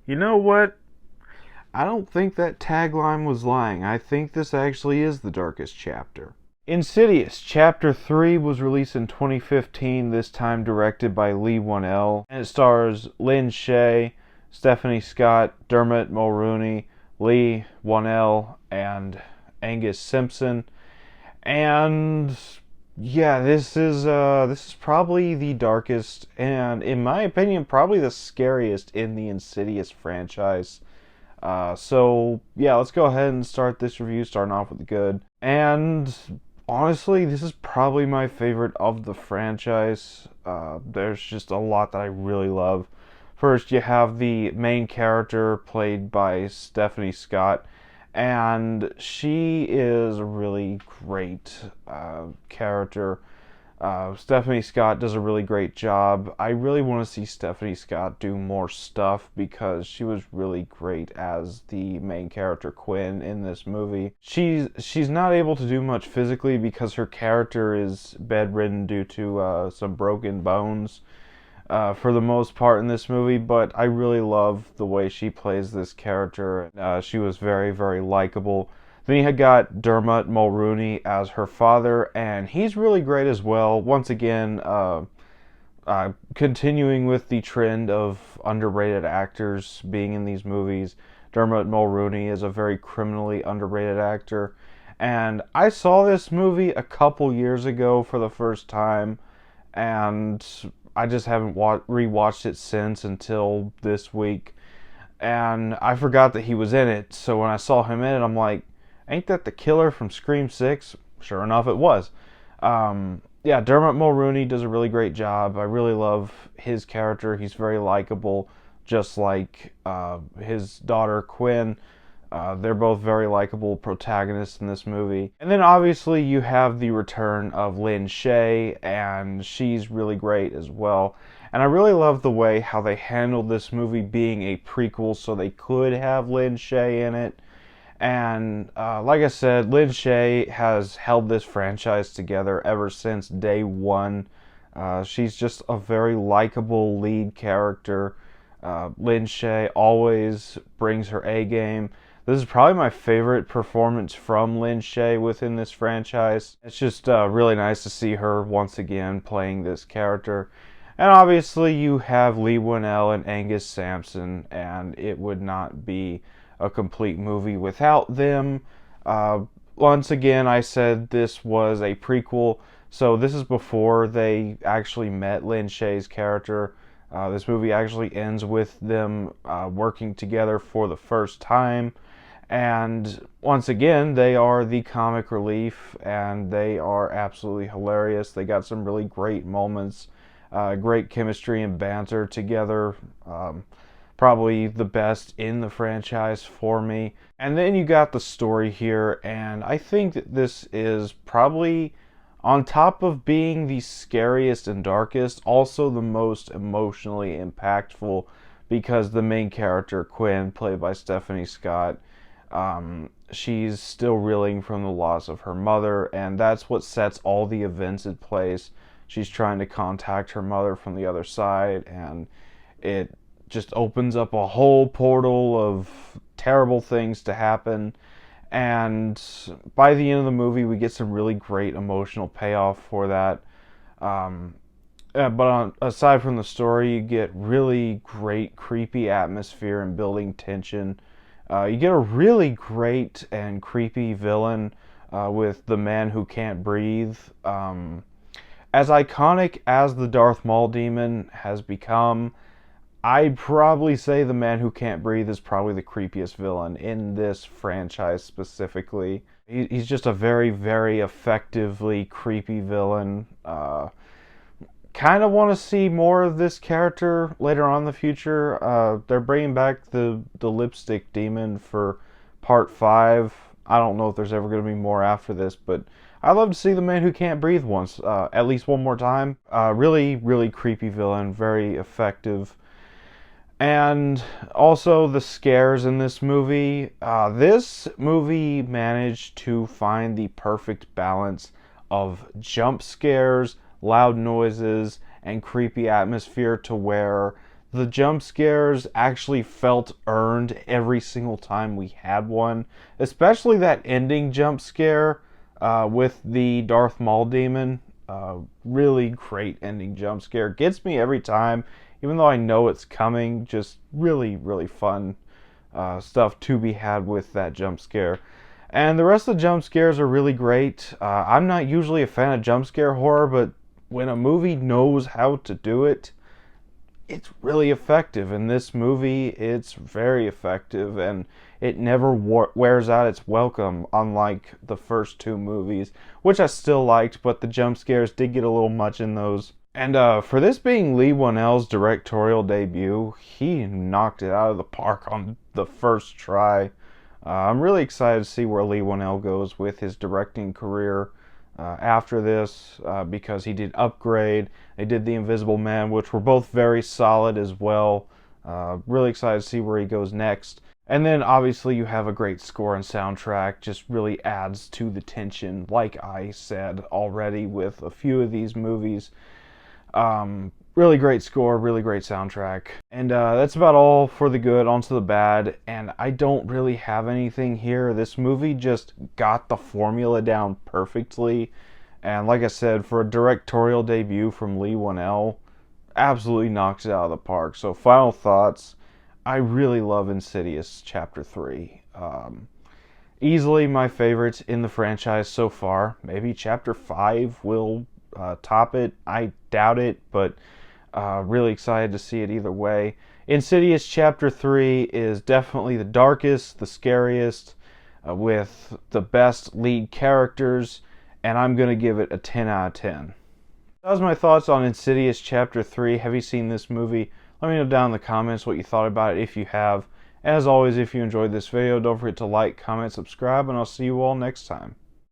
You know what? I don't think that tagline was lying. I think this actually is the darkest chapter. Insidious Chapter 3 was released in 2015, this time directed by Lee Whannell, and it stars Lynn Shay, Stephanie Scott, Dermot Mulroney, Lee Whannell, and Angus Simpson. And yeah, this is probably the darkest and, in my opinion, probably the scariest in the Insidious franchise. So yeah, let's go ahead and start this review, starting off with the good. And honestly, this is probably my favorite of the franchise. There's just a lot that I really love. First, you have the main character played by Stephanie Scott, and she is a really great character. Stephanie Scott does a really great job. I really want to see Stephanie Scott do more stuff because she was really great as the main character Quinn in this movie. She's not able to do much physically because her character is bedridden due to some broken bones for the most part in this movie, but I really love the way she plays this character. She was very, very likable. Then you had got Dermot Mulroney as her father, and he's really great as well. Once again, continuing with the trend of underrated actors being in these movies, Dermot Mulroney is a very criminally underrated actor. And I saw this movie a couple years ago for the first time, and I just haven't rewatched it since until this week. And I forgot that he was in it, so when I saw him in it, I'm like, ain't that the killer from Scream 6? Sure enough, it was. Yeah, Dermot Mulroney does a really great job. I really love his character. He's very likable, just like his daughter Quinn. They're both very likable protagonists in this movie. And then obviously you have the return of Lynn Shay, and she's really great as well. And I really love the way how they handled this movie being a prequel, so they could have Lynn Shay in it. And like I said, Lynn Shay has held this franchise together ever since day one. She's just a very likable lead character. Lynn Shay always brings her A game. This is probably my favorite performance from Lynn Shay within this franchise. It's just really nice to see her once again playing this character. And obviously you have Lee Whannell and Angus Sampson, and it would not be a complete movie without them. Once again, I said this was a prequel, so this is before they actually met Lynn Shay's character. This movie actually ends with them working together for the first time. And once again, they are the comic relief, and they are absolutely hilarious. They got some really great moments, great chemistry and banter together. Probably the best in the franchise for me. And then you got the story here, and I think that this is probably, on top of being the scariest and darkest, also the most emotionally impactful, because the main character, Quinn, played by Stephanie Scott, she's still reeling from the loss of her mother, and that's what sets all the events in place. She's trying to contact her mother from the other side, and it just opens up a whole portal of terrible things to happen. And by the end of the movie, we get some really great emotional payoff for that. Aside from the story, you get really great creepy atmosphere and building tension. You get a really great and creepy villain with the man who can't breathe. As iconic as the Darth Maul demon has become, I'd probably say the man who can't breathe is probably the creepiest villain in this franchise specifically. He's just a very, very effectively creepy villain. Kind of want to see more of this character later on in the future. They're bringing back the lipstick demon for part 5. I don't know if there's ever going to be more after this, but I'd love to see the man who can't breathe once, at least one more time. Really, really creepy villain, very effective. And also the scares in this movie. This movie managed to find the perfect balance of jump scares, loud noises, and creepy atmosphere to where the jump scares actually felt earned every single time we had one, especially that ending jump scare with the Darth Maul demon. Really great ending jump scare. Gets me every time, even though I know it's coming. Just really, really fun stuff to be had with that jump scare. And the rest of the jump scares are really great. I'm not usually a fan of jump scare horror, but when a movie knows how to do it, it's really effective. In this movie, it's very effective, and it never wears out its welcome, unlike the first two movies, which I still liked, but the jump scares did get a little much in those. And for this being Lee Whannell's directorial debut, he knocked it out of the park on the first try. I'm really excited to see where Lee Whannell goes with his directing career after this, because he did Upgrade, they did The Invisible Man, which were both very solid as well. Really excited to see where he goes next. And then obviously you have a great score and soundtrack, just really adds to the tension, like I said already with a few of these movies. Really great score, really great soundtrack. And that's about all for the good. On to the bad. And I don't really have anything here. This movie just got the formula down perfectly. And like I said, for a directorial debut from Lee Whannell, absolutely knocks it out of the park. So final thoughts. I really love Insidious Chapter 3. Easily my favorite in the franchise so far. Maybe Chapter 5 will top it. I doubt it, but really excited to see it either way. Insidious Chapter 3 is definitely the darkest, the scariest, with the best lead characters, and I'm going to give it a 10 out of 10. That was my thoughts on Insidious Chapter 3. Have you seen this movie? Let me know down in the comments what you thought about it if you have. As always, if you enjoyed this video, don't forget to like, comment, subscribe, and I'll see you all next time.